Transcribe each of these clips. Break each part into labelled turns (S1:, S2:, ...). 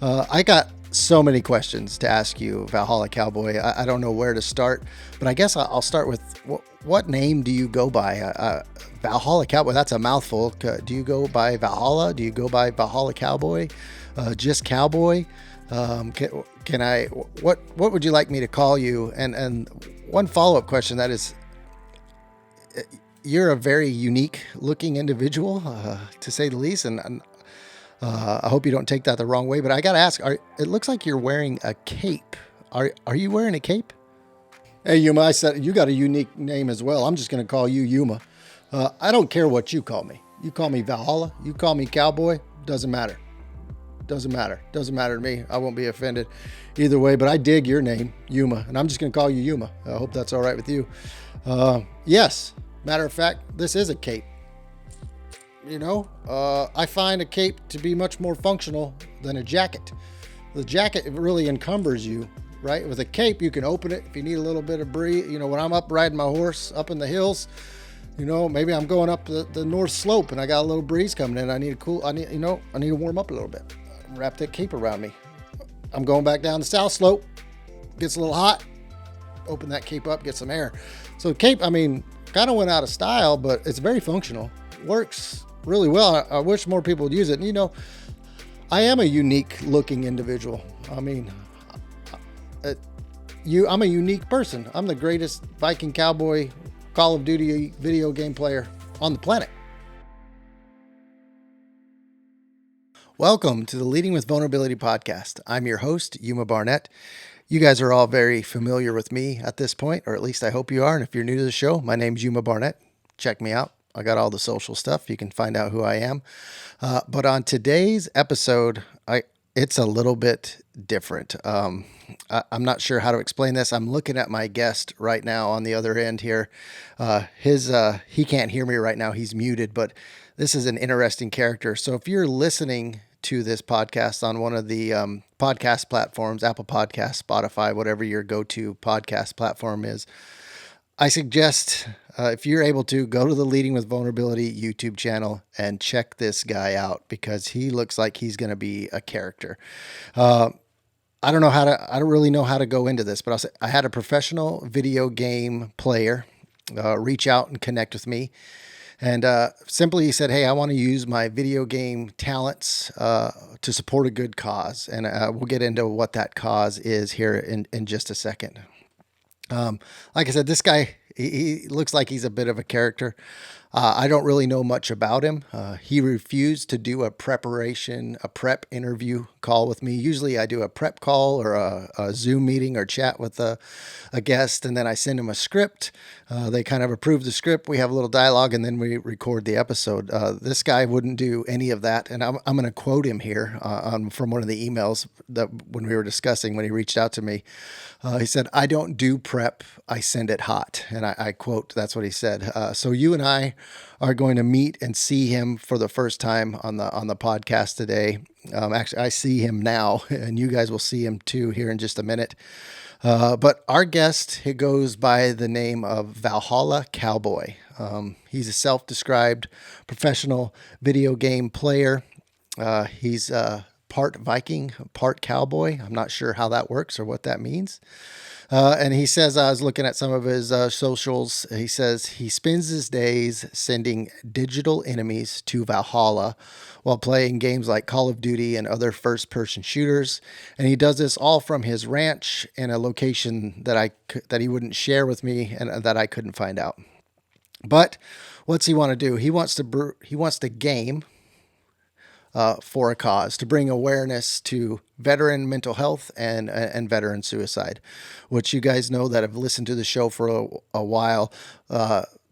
S1: I got so many questions to ask you, Valhalla Cowboy. I don't know where to start, but I guess I'll start with what name do you go by? Valhalla Cowboy, that's a mouthful. Do you go by Valhalla? Do you go by Valhalla Cowboy? Just Cowboy? Can I, what would you like me to call you? And one follow-up question that is, you're a very unique looking individual, to say the least. And I hope you don't take that the wrong way, but I got to ask, it looks like you're wearing a cape. Are you wearing a cape? Hey, Yuma, I said you got a unique name as well. I'm just going to call you Yuma. I don't care what you call me. You call me Valhalla. You call me Cowboy. Doesn't matter. Doesn't matter. Doesn't matter to me. I won't be offended either way, but I dig your name, Yuma, and I'm just going to call you Yuma. I hope that's all right with you. Yes. Matter of fact, this is a cape. I find a cape to be much more functional than a jacket. The jacket, it really encumbers you, right? With a cape, you can open it if you need a little bit of breeze. When I'm up riding my horse up in the hills, maybe I'm going up the north slope and I got a little breeze coming in. I need to warm up a little bit. Wrap that cape around me. I'm going back down the south slope. Gets a little hot. Open that cape up, get some air. So cape, kind of went out of style, but it's very functional. Works really well. I wish more people would use it. And, I am a unique looking individual. I'm a unique person. I'm the greatest Viking Cowboy Call of Duty video game player on the planet. Welcome to the Leading with Vulnerability podcast. I'm your host, Yuma Barnett. You guys are all very familiar with me at this point, or at least I hope you are. And if you're new to the show, my name's Yuma Barnett. Check me out. I got all the social stuff. You can find out who I am. But on today's episode, it's a little bit different. I'm not sure how to explain this. I'm looking at my guest right now on the other end here. He can't hear me right now. He's muted, but this is an interesting character. So if you're listening to this podcast on one of the podcast platforms, Apple Podcasts, Spotify, whatever your go-to podcast platform is, I suggest if you're able to go to the Leading with Vulnerability YouTube channel and check this guy out because he looks like he's going to be a character. I don't really know how to go into this, but I'll say I had a professional video game player reach out and connect with me. And simply he said, hey, I want to use my video game talents to support a good cause. And we'll get into what that cause is here in just a second. Like I said, this guy, he looks like he's a bit of a character. I don't really know much about him. He refused to do a prep interview call with me. Usually I do a prep call or a Zoom meeting or chat with a guest, and then I send him a script. They kind of approve the script. We have a little dialogue, and then we record the episode. This guy wouldn't do any of that, and I'm going to quote him here from one of the emails that when we were discussing when he reached out to me. He said, I don't do prep, I send it hot. And I quote, that's what he said. So you and I are going to meet and see him for the first time on the podcast today. Actually, I see him now, and you guys will see him too here in just a minute. But our guest, he goes by the name of Valhalla Cowboy. He's a self-described professional video game player. He's part Viking, part cowboy. I'm not sure how that works or what that means. And he says, I was looking at some of his socials. He says he spends his days sending digital enemies to Valhalla while playing games like Call of Duty and other first-person shooters. And he does this all from his ranch in a location that he wouldn't share with me and that I couldn't find out. But what's he want to do? He wants to game for a cause, to bring awareness to veteran mental health and veteran suicide, which you guys know that have listened to the show for a while.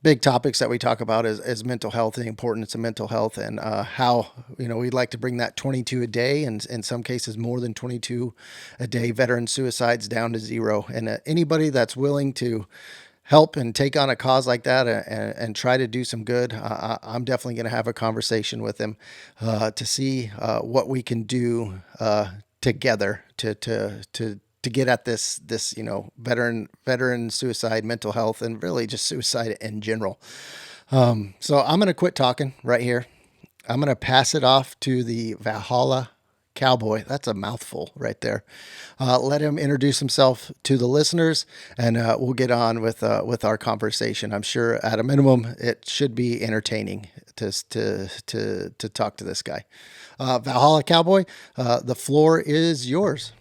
S1: Big topics that we talk about is mental health, the importance of mental health, and how we'd like to bring that 22 a day, and in some cases more than 22 a day, veteran suicides down to zero. And anybody that's willing to help and take on a cause like that and try to do some good, I'm definitely going to have a conversation with him to see what we can do together to get at this veteran suicide, mental health, and really just suicide in general. So I'm going to quit talking right here. I'm going to pass it off to the Valhalla Cowboy. That's a mouthful right there. Let him introduce himself to the listeners, and we'll get on with our conversation. I'm sure, at a minimum, it should be entertaining to talk to this guy. Valhalla Cowboy, the floor is yours.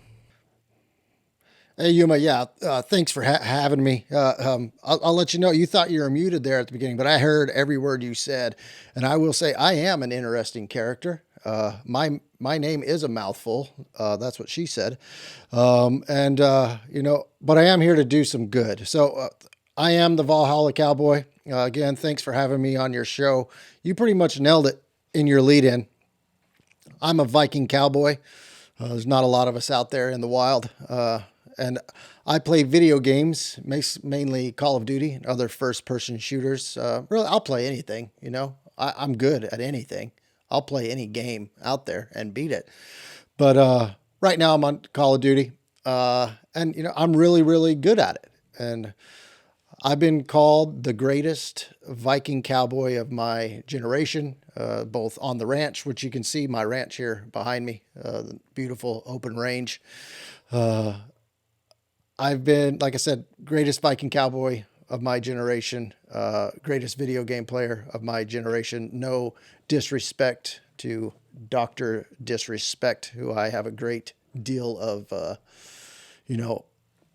S1: Hey Yuma, yeah, thanks for having me. I'll let you know. You thought you were muted there at the beginning, but I heard every word you said, and I will say I am an interesting character. My name is a mouthful. That's what she said, and but I am here to do some good. So I am the Valhalla Cowboy. Again, thanks for having me on your show. You pretty much nailed it in your lead-in. I'm a Viking cowboy. There's not a lot of us out there in the wild. And I play video games, mainly Call of Duty and other first person shooters. Really, I'll play anything, I'm good at anything. I'll play any game out there and beat it. But right now I'm on Call of Duty. And, I'm really, really good at it. And I've been called the greatest Viking cowboy of my generation, both on the ranch, which you can see my ranch here behind me, the beautiful open range. I've been, like I said, greatest Viking cowboy of my generation, greatest video game player of my generation. No disrespect to Dr. Disrespect, who I have a great deal of, you know,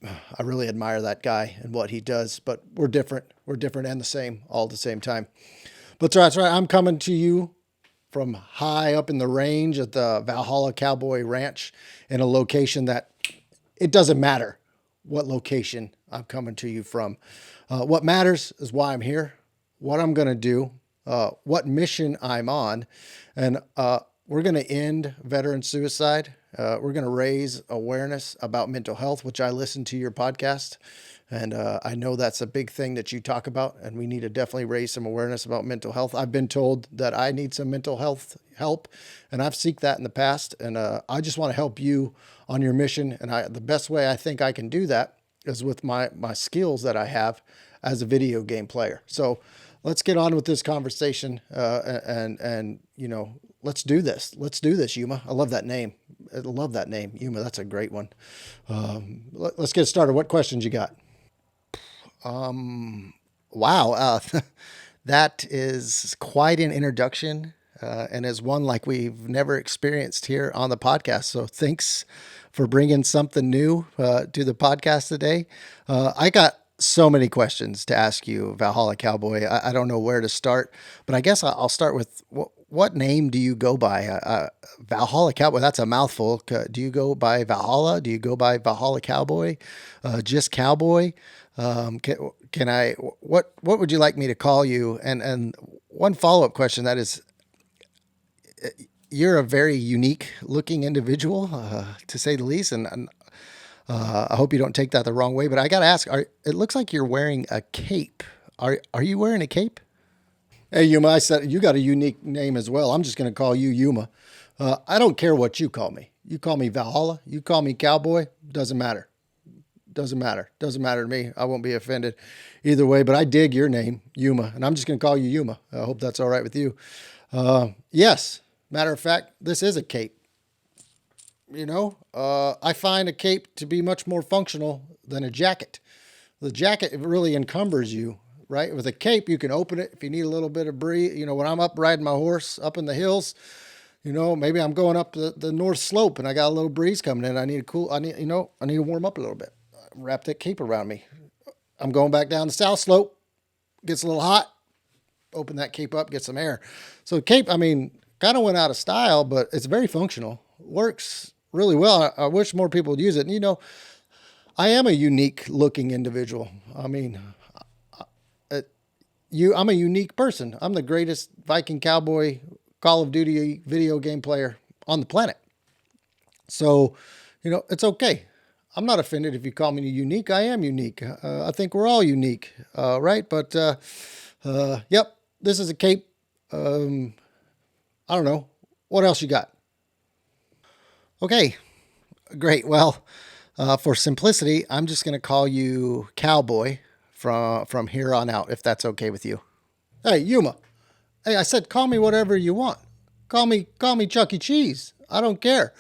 S1: I really admire that guy and what he does, but we're different. We're different and the same all at the same time. But that's right. I'm coming to you from high up in the range at the Valhalla Cowboy Ranch in a location that it doesn't matter what location I'm coming to you from. What matters is why I'm here, what I'm going to do, what mission I'm on, and we're going to end veteran suicide. We're going to raise awareness about mental health, which I listen to your podcast. And I know that's a big thing that you talk about, and we need to definitely raise some awareness about mental health. I've been told that I need some mental health help, and I've sought that in the past. And I just want to help you on your mission. And the best way I think I can do that is with my skills that I have as a video game player. So let's get on with this conversation, and let's do this. Let's do this, Yuma. I love that name. I love that name, Yuma. That's a great one. Let's get started. What questions you got? Wow, that is quite an introduction, and is one like we've never experienced here on the podcast. So thanks for bringing something new to the podcast today. I got so many questions to ask you, Valhalla Cowboy. I don't know where to start, but I guess I'll start with what name do you go by? Valhalla Cowboy, that's a mouthful. Do you go by Valhalla? Do you go by Valhalla Cowboy? Just Cowboy? Can I, what would you like me to call you? And one follow-up question that is, you're a very unique looking individual, to say the least. And I hope you don't take that the wrong way, but I got to ask, it looks like you're wearing a cape. Are you wearing a cape? Hey, Yuma, I said you got a unique name as well. I'm just going to call you Yuma. I don't care what you call me. You call me Valhalla, you call me Cowboy, doesn't matter. Doesn't matter. Doesn't matter to me. I won't be offended either way, but I dig your name, Yuma, and I'm just going to call you Yuma. I hope that's all right with you. Yes, matter of fact, this is a cape. I find a cape to be much more functional than a jacket. The jacket really encumbers you, right? With a cape, you can open it if you need a little bit of breeze. When I'm up riding my horse up in the hills, maybe I'm going up the north slope and I got a little breeze coming in. I need to warm up a little bit. Wrap that cape around me. I'm going back down the south slope. Gets a little hot. Open that cape up, get some air. So cape, kind of went out of style, but it's very functional. Works really well. I wish more people would use it. And, I am a unique looking individual. I'm a unique person. I'm the greatest Viking Cowboy Call of Duty video game player on the planet. So, it's okay. I'm not offended if you call me unique. I am unique. I think we're all unique, right? But, yep, this is a cape. I don't know. What else you got? Okay, great. Well, for simplicity, I'm just going to call you Cowboy from here on out, if that's okay with you. Hey, Yuma. Hey, I said call me whatever you want. Call me Chuck E. Cheese. I don't care.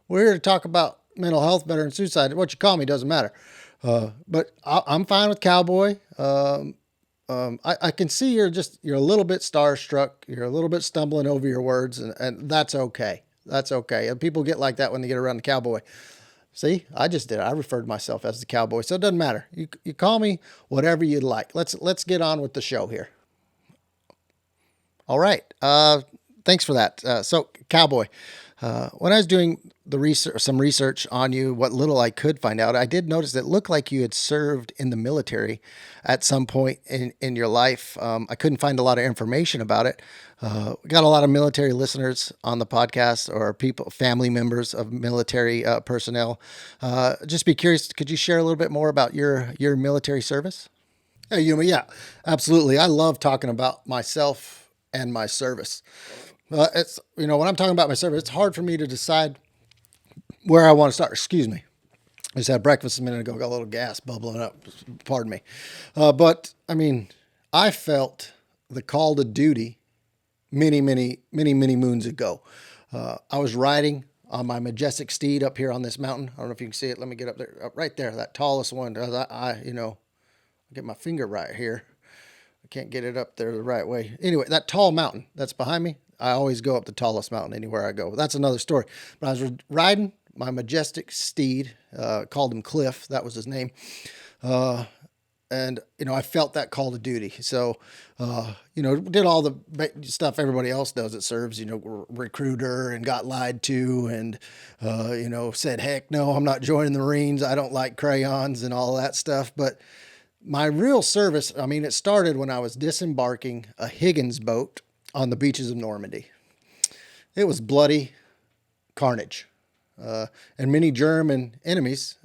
S1: We're here to talk about mental health, veteran suicide. What you call me doesn't matter. But I'm fine with cowboy. I can see you're a little bit starstruck. You're a little bit stumbling over your words, and that's okay. That's okay. And people get like that when they get around the cowboy. See, I just did it. I referred to myself as the cowboy, so it doesn't matter. You call me whatever you'd like. Let's get on with the show here. All right. Thanks for that. So, cowboy. When I was doing some research on you, what little I could find out, I did notice that it looked like you had served in the military at some point in your life. I couldn't find a lot of information about it. We got a lot of military listeners on the podcast, or people, family members of military personnel. Just be curious, could you share a little bit more about your military service? Hey, Yuma, yeah, absolutely. I love talking about myself and my service. It's, when I'm talking about my service, it's hard for me to decide where I want to start. Excuse me. I just had breakfast a minute ago, got a little gas bubbling up. Pardon me. But I mean, I felt the call to duty many moons ago. I was riding on my majestic steed up here on this mountain. I don't know if you can see it. Let me get up there, up right there, that tallest one. I get my finger right here. I can't get it up there the right way. Anyway, that tall mountain that's behind me, I always go up the tallest mountain anywhere I go. That's another story. But I was riding my majestic steed, called him Cliff. That was his name. And I felt that call to duty. So, did all the stuff everybody else does that serves, recruiter, and got lied to, and, said, heck no, I'm not joining the Marines. I don't like crayons and all that stuff. But my real service, it started when I was disembarking a Higgins boat on the beaches of Normandy. It was bloody carnage. And many German enemies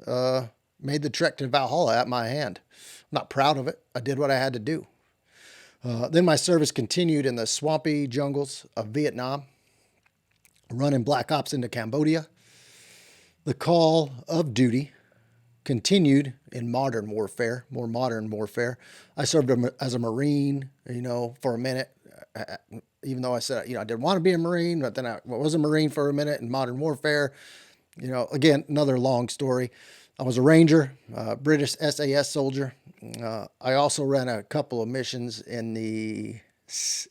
S1: made the trek to Valhalla at my hand. I'm not proud of it. I did what I had to do. Then my service continued in the swampy jungles of Vietnam, running black ops into Cambodia. The call of duty continued in more modern warfare. I served as a Marine, for a minute, even though I said, I didn't want to be a Marine, but then I was a Marine for a minute in modern warfare. Again, another long story. I was a Ranger, British SAS soldier. I also ran a couple of missions in the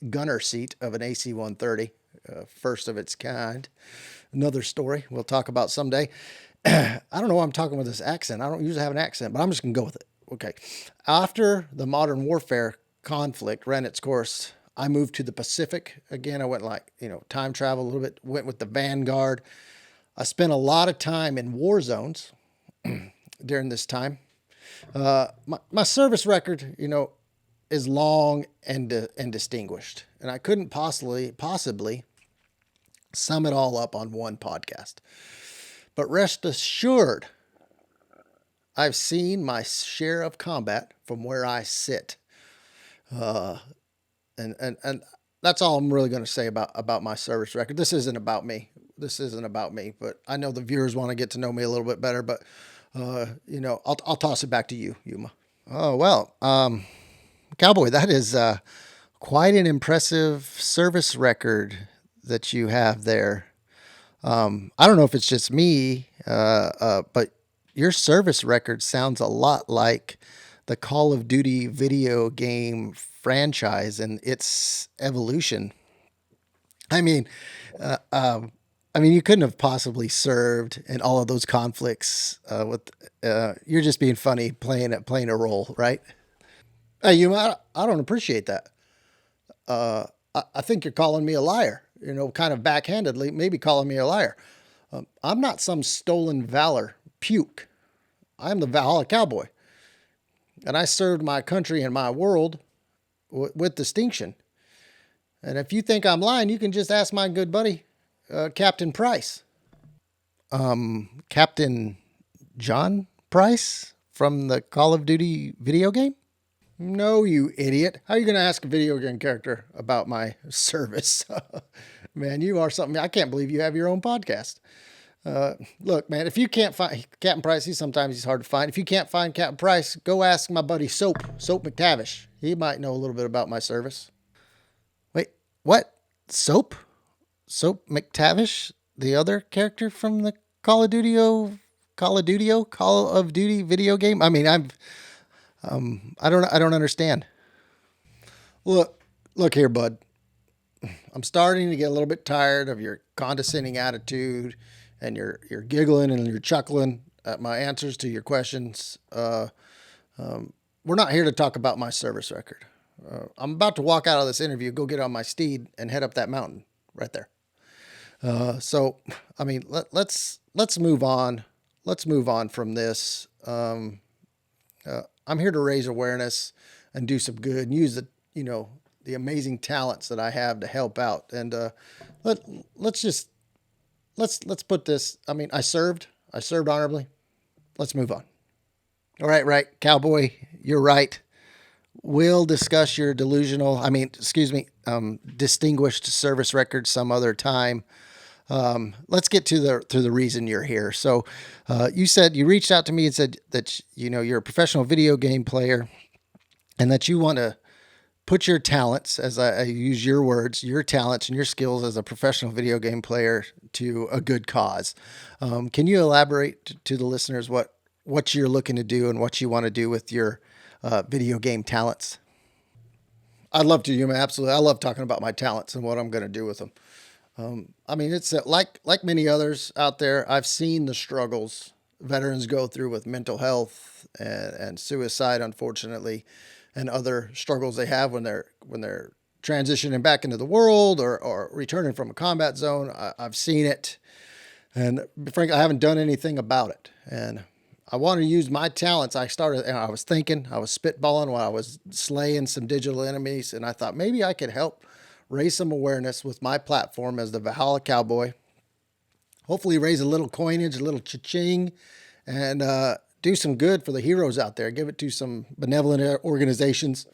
S1: gunner seat of an AC-130, first of its kind. Another story we'll talk about someday. I don't know why I'm talking with this accent. I don't usually have an accent, but I'm just going to go with it. Okay. After the modern warfare conflict ran its course, I moved to the Pacific. Again, I went time travel a little bit, went with the Vanguard. I spent a lot of time in war zones during this time. My service record, is long and distinguished, and I couldn't possibly sum it all up on one podcast. But rest assured, I've seen my share of combat from where I sit. And that's all I'm really going to say about my service record. This isn't about me. But I know the viewers want to get to know me a little bit better, but, I'll toss it back to you, Yuma. Oh, well, Cowboy, that is, quite an impressive service record that you have there. I don't know if it's just me, but your service record sounds a lot like the Call of Duty video game franchise and its evolution. You couldn't have possibly served in all of those conflicts. You're just being funny, playing a role, right? Hey, I don't appreciate that. I think you're calling me a liar. Kind of backhandedly, maybe calling me a liar. I'm not some stolen valor puke. I'm the Valhalla Cowboy. And I served my country and my world with distinction. And if you think I'm lying, you can just ask my good buddy, Captain Price. Captain John Price from the Call of Duty video game? No, you idiot. How are you going to ask a video game character about my service? Man, you are something. I can't believe you have your own podcast. Look, man, if you can't find Captain Price, sometimes he's hard to find. If you can't find Captain Price, go ask my buddy Soap McTavish. He might know a little bit about my service. Wait, what? Soap McTavish? the other character from the Call of Duty video game? I mean, I don't understand. Look, look here, bud. I'm starting to get a little bit tired of your condescending attitude and your giggling and your chuckling at my answers to your questions. We're not here to talk about my service record. I'm about to walk out of this interview, go get on my steed, and head up that mountain right there. So, I mean, let's move on. Let's move on from this. I'm here to raise awareness and do some good and use the amazing talents that I have to help out. And let let's just let's put this. I mean, I served honorably. Let's move on. All right, right, cowboy, you're right. We'll discuss your distinguished service record some other time. Let's get to the reason you're here. So, you said you reached out to me and said that you're a professional video game player, and that you want to put your talents, as I use your words, your talents and your skills as a professional video game player to a good cause. Can you elaborate to the listeners what you're looking to do and what you want to do with your video game talents? I'd love to, you absolutely. I love talking about my talents and what I'm going to do with them. I mean, it's like many others out there. I've seen the struggles veterans go through with mental health and suicide, unfortunately, and other struggles they have when they're transitioning back into the world or returning from a combat zone. I've seen it, and frankly, I haven't done anything about it. And I wanted to use my talents. I was thinking, I was spitballing while I was slaying some digital enemies, and I thought maybe I could help raise some awareness with my platform as the Valhalla Cowboy. Hopefully, raise a little coinage, a little cha-ching, and do some good for the heroes out there. Give it to some benevolent organizations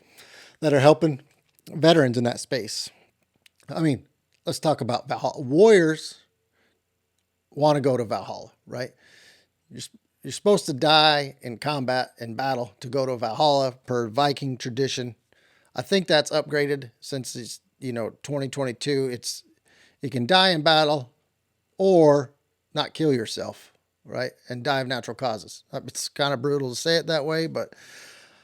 S1: that are helping veterans in that space. I mean, let's talk about Valhalla. Warriors want to go to Valhalla, right? You're, you're supposed to die in combat, in battle, to go to Valhalla per Viking tradition. I think that's upgraded since it's 2022. You can die in battle or not kill yourself, right? And die of natural causes. It's kind of brutal to say it that way, but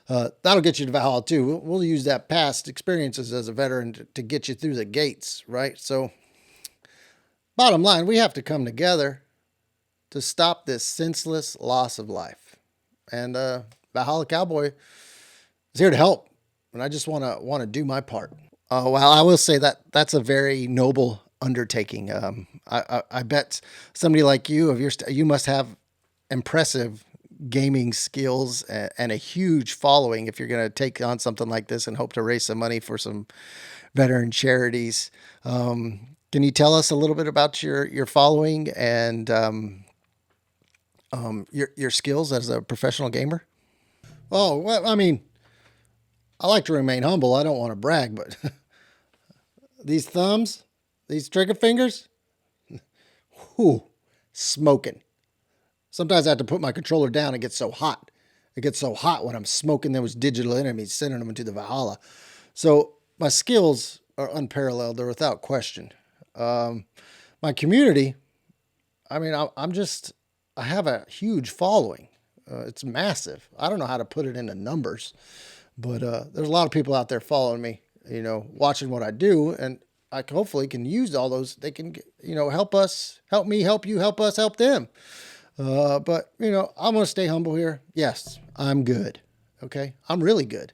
S1: that'll get you to Valhalla too. We'll use that past experiences as a veteran to get you through the gates, right? So, bottom line, we have to come together to stop this senseless loss of life. And Valhalla Cowboy is here to help, and I just want to do my part. Well, I will say that that's a very noble undertaking. I bet somebody like you you must have impressive gaming skills and a huge following if you're going to take on something like this and hope to raise some money for some veteran charities. Can you tell us a little bit about your following and your skills as a professional gamer? Oh, well, I mean, I like to remain humble. I don't want to brag, but these thumbs, these trigger fingers, whew, smoking. Sometimes I have to put my controller down. It gets so hot. It gets so hot when I'm smoking those digital enemies, sending them into the Valhalla. So my skills are unparalleled. They're without question. My community, I mean, I have a huge following. It's massive. I don't know how to put it into numbers, but there's a lot of people out there following me, watching what I do, and I hopefully can use all those. They can, help us, help me, help you, help us, help them. But I'm going to stay humble here. Yes, I'm good. Okay. I'm really good.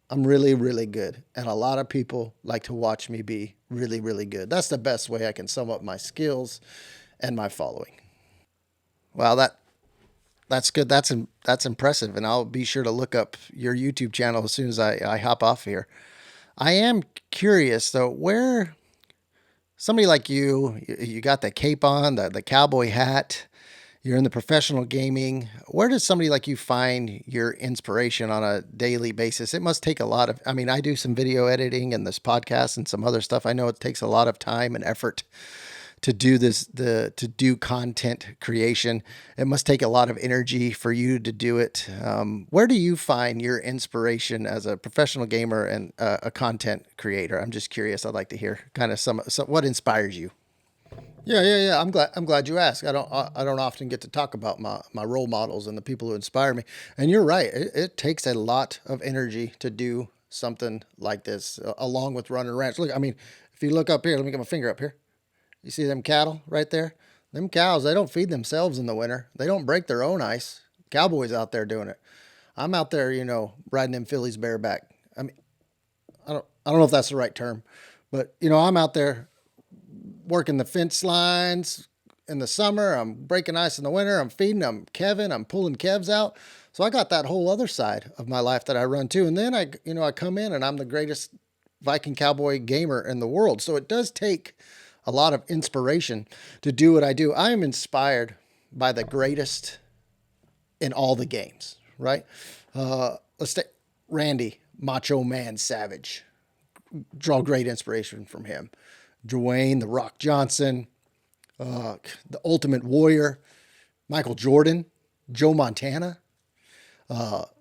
S1: I'm really, really good. And a lot of people like to watch me be really, really good. That's the best way I can sum up my skills and my following. Well, that's good. That's impressive. And I'll be sure to look up your YouTube channel as soon as I hop off here. I am curious though, where somebody like you got the cape on, the cowboy hat, you're in the professional gaming. Where does somebody like you find your inspiration on a daily basis? It must take a lot of, I mean, I do some video editing and this podcast and some other stuff. I know it takes a lot of time and effort to do to do content creation. It must take a lot of energy for you to do it. Where do you find your inspiration as a professional gamer and a content creator? I'm just curious. I'd like to hear kind of what inspires you. Yeah. I'm glad you asked. I don't often get to talk about my role models and the people who inspire me. And you're right. It takes a lot of energy to do something like this, along with running a ranch. Look, I mean, if you look up here, let me get my finger up here. You see them cattle right there? Them cows, they don't feed themselves in the winter. They don't break their own ice. Cowboys out there doing it. I'm out there, riding them fillies bareback. I mean, I don't know if that's the right term, but I'm out there working the fence lines in the summer. I'm breaking ice in the winter. I'm feeding. I'm Kevin. I'm pulling calves out. So I got that whole other side of my life that I run too. And then I come in and I'm the greatest Viking Cowboy gamer in the world. So it does take a lot of inspiration to do what I do. I am inspired by the greatest in all the games, right? Let's take Randy, Macho Man Savage. Draw great inspiration from him. Dwayne, The Rock Johnson, the Ultimate Warrior, Michael Jordan, Joe Montana,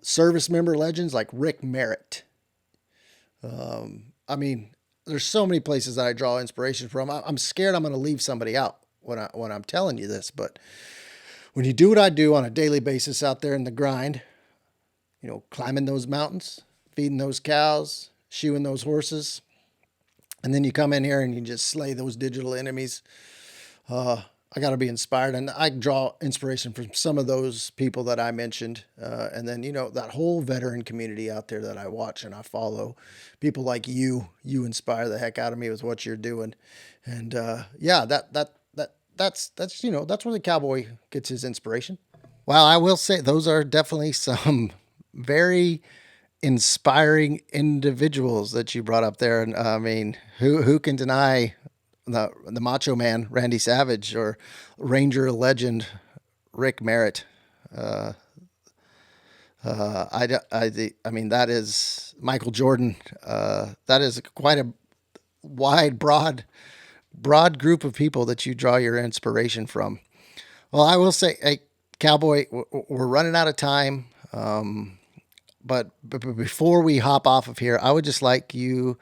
S1: service member legends like Rick Merritt. I mean, there's so many places that I draw inspiration from. I'm scared I'm going to leave somebody out when I'm telling you this, but when you do what I do on a daily basis out there in the grind, climbing those mountains, feeding those cows, shoeing those horses, and then you come in here and you just slay those digital enemies. I got to be inspired, and I draw inspiration from some of those people that I mentioned, and then that whole veteran community out there that I watch and I follow. People like you inspire the heck out of me with what you're doing, and yeah, that's where the cowboy gets his inspiration. Well, I will say those are definitely some very inspiring individuals that you brought up there, and I mean, who can deny the Macho Man Randy Savage or Ranger legend Rick Merritt? Uh, I mean, that is Michael Jordan. That is quite a wide, broad group of people that you draw your inspiration from. Well, I will say, hey, Cowboy, we're running out of time. But before we hop off of here, I would just like you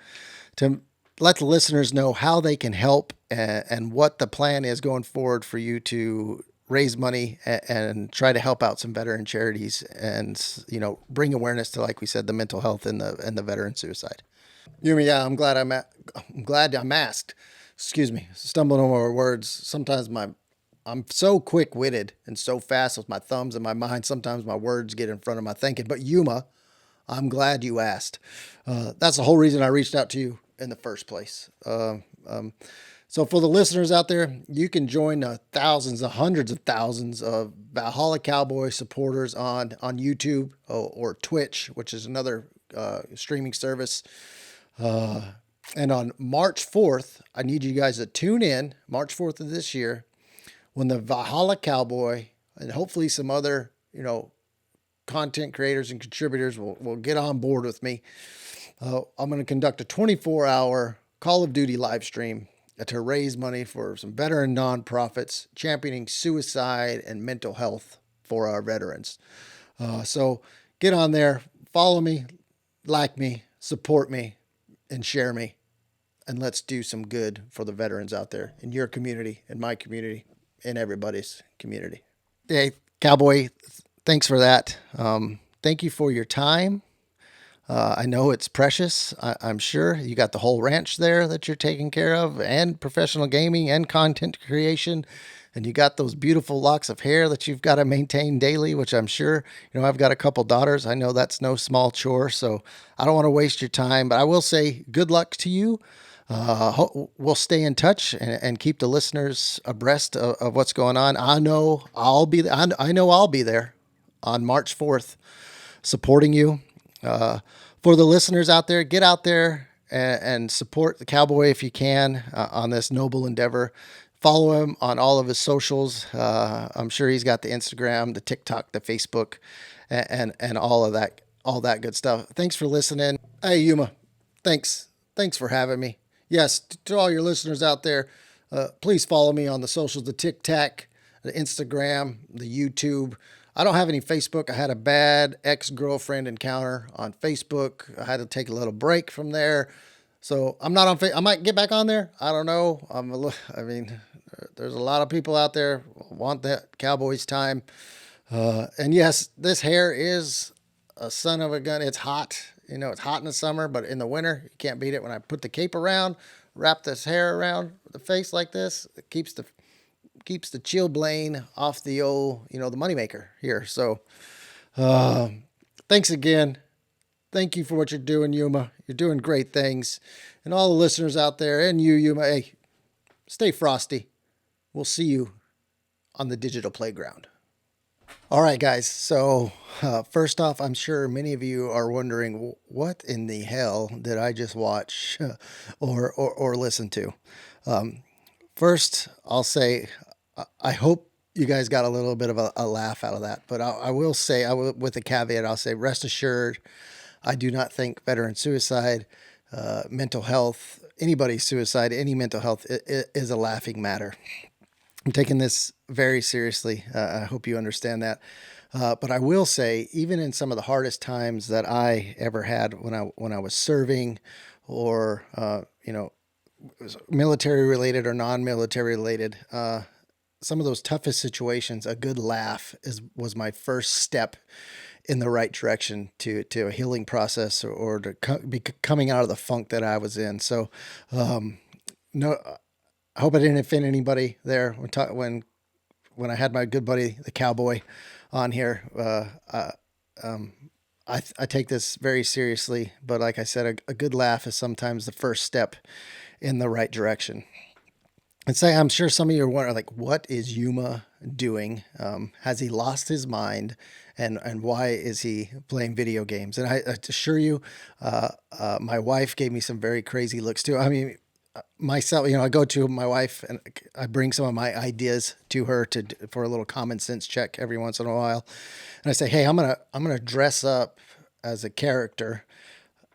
S1: to let the listeners know how they can help and what the plan is going forward for you to raise money and try to help out some veteran charities and bring awareness to, like we said, the mental health and the veteran suicide. Yeah, I'm glad I'm asked. Excuse me, stumbling over words. Sometimes I'm so quick witted and so fast with my thumbs and my mind. Sometimes my words get in front of my thinking. But Yuma, I'm glad you asked. That's the whole reason I reached out to you in the first place. So for the listeners out there, you can join the thousands, the hundreds of thousands of Valhalla Cowboy supporters on YouTube or Twitch, which is another streaming service. And on March 4th, I need you guys to tune in, March 4th of this year, when the Valhalla Cowboy and hopefully some other, content creators and contributors will get on board with me. I'm going to conduct a 24-hour Call of Duty live stream to raise money for some veteran nonprofits championing suicide and mental health for our veterans. So get on there, follow me, like me, support me, and share me. And let's do some good for the veterans out there in your community, in my community, in everybody's community. Hey, Cowboy, thanks for that. Thank you for your time. I know it's precious. I'm sure you got the whole ranch there that you're taking care of, and professional gaming and content creation. And you got those beautiful locks of hair that you've got to maintain daily, which I'm sure, I've got a couple daughters. I know that's no small chore. So I don't want to waste your time, but I will say good luck to you. We'll stay in touch and keep the listeners abreast of what's going on. I know I'll be there on March 4th supporting you. For the listeners out there, get out there and support the Cowboy if you can on this noble endeavor. Follow him on all of his socials. I'm sure he's got the Instagram, the TikTok, the Facebook, and all that good stuff. Thanks for listening. Hey, Yuma, thanks for having me. Yes, to all your listeners out there, please follow me on the socials, the TikTok, the Instagram, the YouTube. I don't have any Facebook. I had a bad ex-girlfriend encounter on Facebook. I had to take a little break from there. So I'm not on. I might get back on there. I don't know. I mean, there's a lot of people out there who want that Cowboys time. And yes, this hair is a son of a gun. It's hot. You know, it's hot in the summer, but in the winter, you can't beat it. When I put the cape around, wrap this hair around the face like this, it keeps the chill blane off the old, the moneymaker here. So, uh, thanks again. Thank you for what you're doing, Yuma. You're doing great things. And all the listeners out there, and you, Yuma, hey, stay frosty. We'll see you on the digital playground. All right, guys. So, first off, I'm sure many of you are wondering what in the hell did I just watch or listen to? Um, First, I'll say I hope you guys got a little bit of a laugh out of that. But I will say, with a caveat, I'll say, rest assured, I do not think veteran suicide, mental health, anybody's suicide, any mental health is a laughing matter. I'm taking this very seriously. I hope you understand that. But I will say, even in some of the hardest times that I ever had when I was serving, or military related or non-military related, some of those toughest situations, a good laugh was my first step in the right direction to a healing process, or to be coming out of the funk that I was in. So, no, I hope I didn't offend anybody there when I had my good buddy the cowboy on here. I take this very seriously, but like I said, a good laugh is sometimes the first step in the right direction. And say, I'm sure some of you are wondering, like, what is Yuma doing? Has he lost his mind? And why is he playing video games? And I assure you, my wife gave me some very crazy looks too. I mean, myself, I go to my wife and I bring some of my ideas to her for a little common sense check every once in a while. And I say, hey, I'm gonna dress up as a character.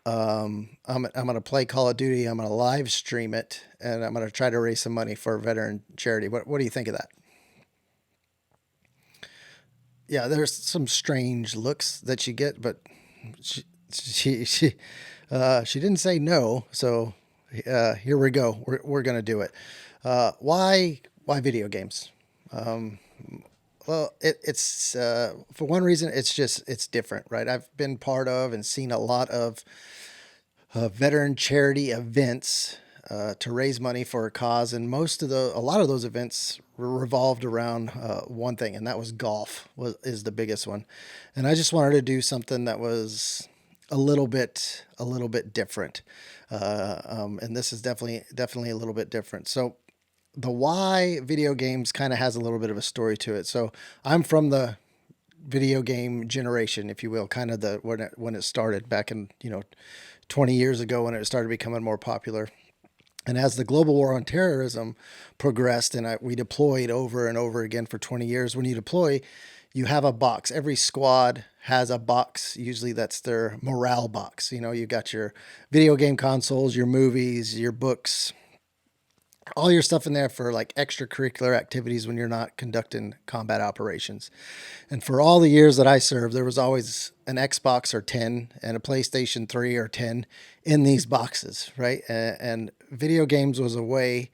S1: I'm gonna play Call of Duty. I'm gonna live stream it, and I'm gonna try to raise some money for a veteran charity. What do you think of that? Yeah, there's some strange looks that you get, but she she didn't say no. So here we go. We're gonna do it. Why video games? Um, well, it's for one reason, it's different, right? I've been part of and seen a lot of veteran charity events to raise money for a cause, and a lot of those events revolved around one thing, and that was golf is the biggest one. And I just wanted to do something that was a little bit different, and this is definitely a little bit different. So the why video games kind of has a little bit of a story to it. So I'm from the video game generation, if you will, kind of the when it started back in 20 years ago, when it started becoming more popular. And as the global war on terrorism progressed, and we deployed over and over again for 20 years, when you deploy, you have a box. Every squad has a box. Usually that's their morale box. You got your video game consoles, your movies, your books, all your stuff in there for like extracurricular activities when you're not conducting combat operations. And for all the years that I served, there was always an Xbox or 10 and a PlayStation 3 or 10 in these boxes, right? And video games was a way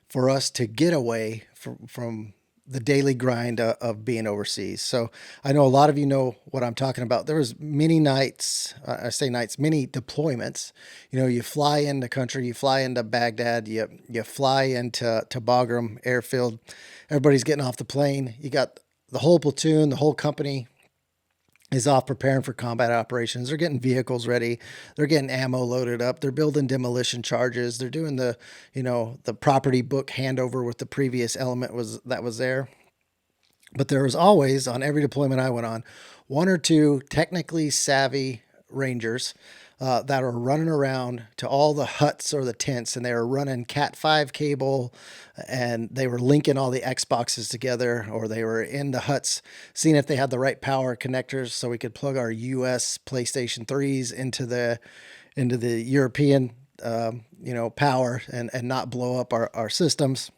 S1: for us to get away from the daily grind of being overseas. So I know a lot of you know what I'm talking about. There was many nights, I say nights, many deployments. You fly into country, you fly into Baghdad, you fly into Bagram airfield. Everybody's getting off the plane. You got the whole platoon, the whole company is off preparing for combat operations. They're getting vehicles ready. They're getting ammo loaded up. They're building demolition charges. They're doing the property book handover with the previous element that was there. But there was always, on every deployment I went on, one or two technically savvy rangers that are running around to all the huts or the tents, and they were running Cat 5 cable, and they were linking all the Xboxes together, or they were in the huts seeing if they had the right power connectors so we could plug our US PlayStation 3s into the European power, and not blow up our systems.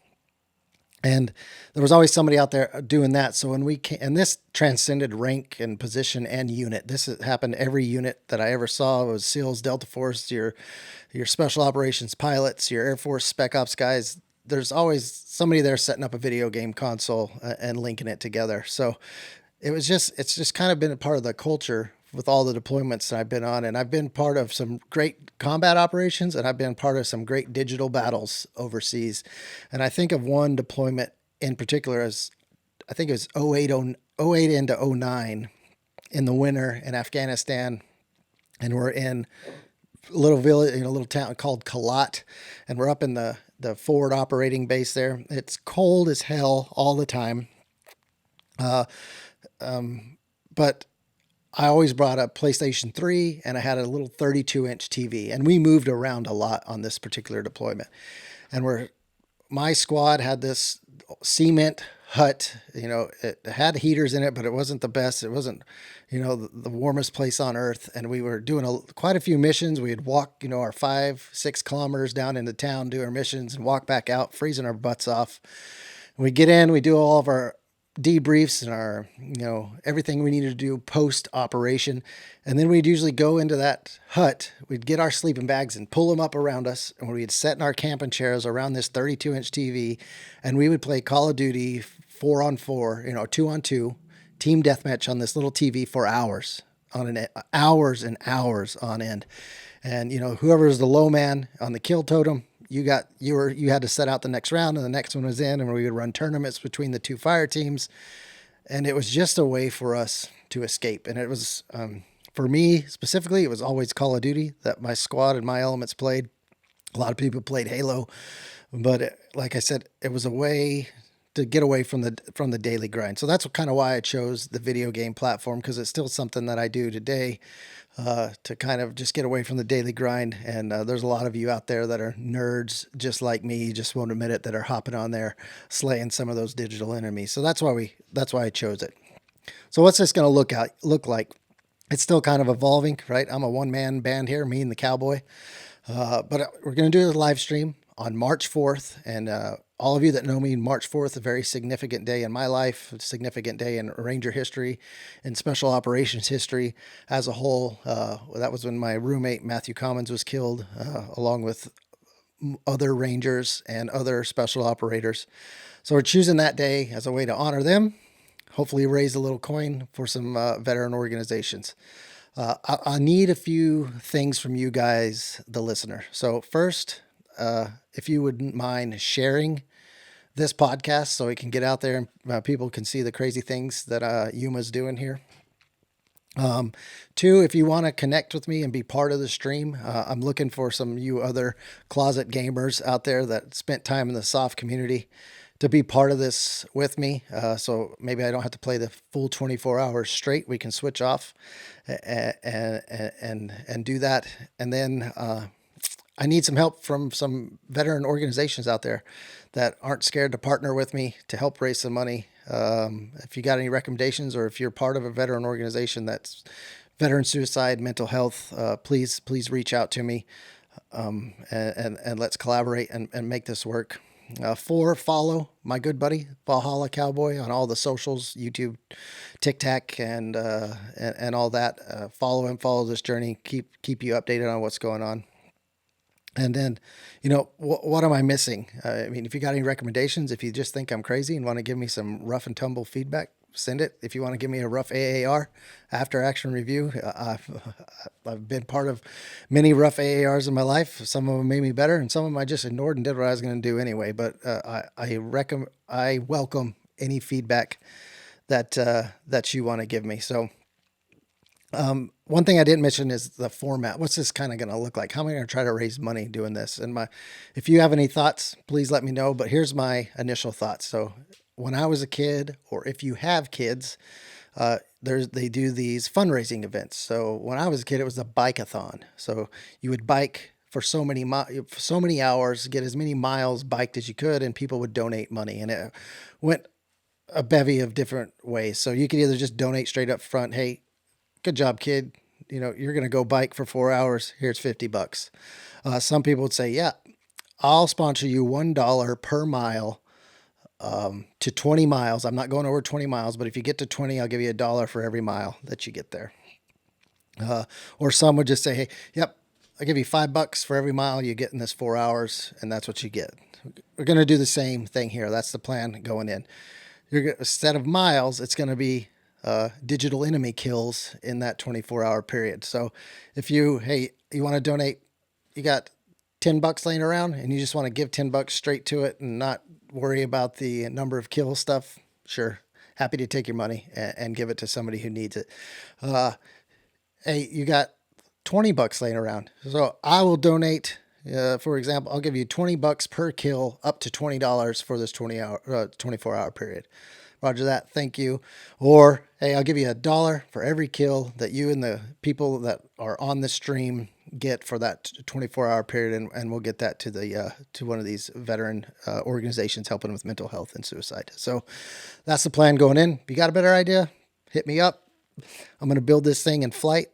S1: And there was always somebody out there doing that. So when we came, and this transcended rank and position and unit. This happened every unit that I ever saw. It was SEALs, Delta Force, your special operations pilots, your Air Force Spec Ops guys. There's always somebody there setting up a video game console and linking it together. So it's just kind of been a part of the culture with all the deployments that I've been on. And I've been part of some great combat operations, and I've been part of some great digital battles overseas. And I think of one deployment in particular as, I think it was '08 into '09 in the winter in Afghanistan. And we're in a little village, in a little town called Kalat. And we're up in the forward operating base there. It's cold as hell all the time. But I always brought a PlayStation 3, and I had a little 32-inch TV, and we moved around a lot on this particular deployment. And my squad had this cement hut. It had heaters in it, but it wasn't the best. It wasn't, the warmest place on earth. And we were doing quite a few missions. We'd walk, our 5-6 kilometers down into town, do our missions, and walk back out, freezing our butts off. We get in, we do all of our debriefs and our, everything we needed to do post operation. And then we'd usually go into that hut. We'd get our sleeping bags and pull them up around us. And we'd sit in our camping chairs around this 32-inch TV. And we would play Call of Duty 4-on-4, 2-on-2, team deathmatch on this little TV for hours hours and hours on end. And, whoever was the low man on the kill totem, you had to set out the next round, and the next one was in, and we would run tournaments between the two fire teams. And it was just a way for us to escape. And it was, for me specifically, it was always Call of Duty that my squad and my elements played. A lot of people played Halo, but like I said, it was a way to get away from the daily grind. So that's kind of why I chose the video game platform, because it's still something that I do today, to kind of just get away from the daily grind. And there's a lot of you out there that are nerds just like me, just won't admit it, that are hopping on there, slaying some of those digital enemies. So that's why I chose it. So what's this going to look like? It's still kind of evolving, right? I'm a one-man band here, me and the cowboy. But we're going to do a live stream on March 4th. And all of you that know me, March 4th, a very significant day in my life, a significant day in Ranger history and special operations history as a whole. That was when my roommate, Matthew Commons, was killed, along with other Rangers and other special operators. So we're choosing that day as a way to honor them, hopefully raise a little coin for some veteran organizations. I need a few things from you guys, the listener. So first, if you wouldn't mind sharing this podcast so it can get out there and people can see the crazy things that Yuma's doing here. Two, if you want to connect with me and be part of the stream, I'm looking for some of you other closet gamers out there that spent time in the soft community to be part of this with me. So maybe I don't have to play the full 24 hours straight. We can switch off and do that. And then I need some help from some veteran organizations out there that aren't scared to partner with me to help raise some money. If you got any recommendations, or if you're part of a veteran organization that's veteran suicide, mental health, please reach out to me, and let's collaborate and make this work. 4, follow my good buddy ValhallaCowboy on all the socials, YouTube, TikTok, and all that. Follow him, follow this journey, keep you updated on what's going on. And then, what am I missing? I mean, if you got any recommendations, if you just think I'm crazy and want to give me some rough and tumble feedback, send it. If you want to give me a rough AAR, after action review, I've been part of many rough AARs in my life. Some of them made me better, and some of them I just ignored and did what I was going to do anyway. But I welcome any feedback that you want to give me. So. One thing I didn't mention is the format. What's this kind of going to look like? How am I going to try to raise money doing this? And if you have any thoughts, please let me know. But here's my initial thoughts. So when I was a kid, or if you have kids, they do these fundraising events. So when I was a kid, it was a bike-a-thon. So you would bike for so many hours, get as many miles biked as you could, and people would donate money. And it went a bevy of different ways. So you could either just donate straight up front. Hey, good job, kid. You're going to go bike for 4 hours. Here's $50. Some people would say, yeah, I'll sponsor you $1 per mile to 20 miles. I'm not going over 20 miles, but if you get to 20, I'll give you $1 for every mile that you get there. Or some would just say, hey, yep, I'll give you $5 for every mile you get in this 4 hours, and that's what you get. We're going to do the same thing here. That's the plan going in. Instead of miles, it's going to be digital enemy kills in that 24-hour period. So if you want to donate, you got $10 laying around and you just want to give $10 straight to it and not worry about the number of kill stuff, sure, happy to take your money and give it to somebody who needs it. Hey, you got $20 laying around, so I will donate. For example, I'll give you $20 per kill, up to $20 for this 24-hour period. Roger that. Thank you. Or, hey, I'll give you $1 for every kill that you and the people that are on the stream get for that 24-hour period, and we'll get that to one of these veteran organizations helping with mental health and suicide. So that's the plan going in. If you got a better idea, hit me up. I'm going to build this thing in flight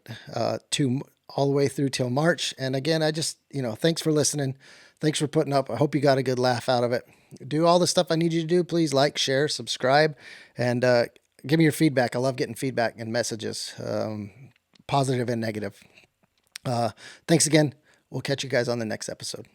S1: to all the way through till March. And again, I just, thanks for listening. Thanks for putting up. I hope you got a good laugh out of it. Do all the stuff I need you to do. Please like, share, subscribe, and give me your feedback. I love getting feedback and messages, positive and negative. Thanks again. We'll catch you guys on the next episode.